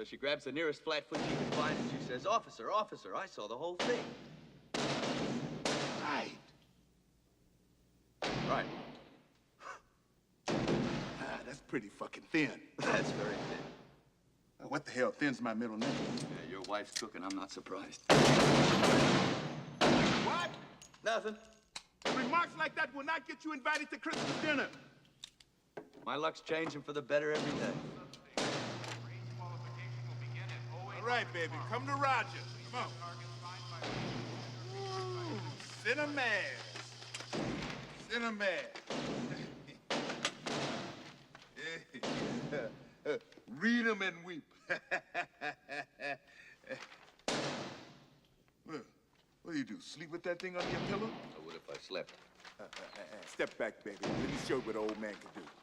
So she grabs the nearest flat-foot she can find and she says, "Officer, officer, I saw the whole thing." Right. Right. Ah, that's pretty fucking thin. That's very thin. What the hell thin's my middle name? Yeah, your wife's cooking. I'm not surprised. What? Nothing. Remarks like that will not get you invited to Christmas dinner. My luck's changing for the better every day. All right, baby, come to Roger. Come on. Ooh, Cinnamon. Cinnamon. Read 'em and weep. What do you do, sleep with that thing under your pillow? I would if I slept. Step back, baby. Let me show you what an old man can do.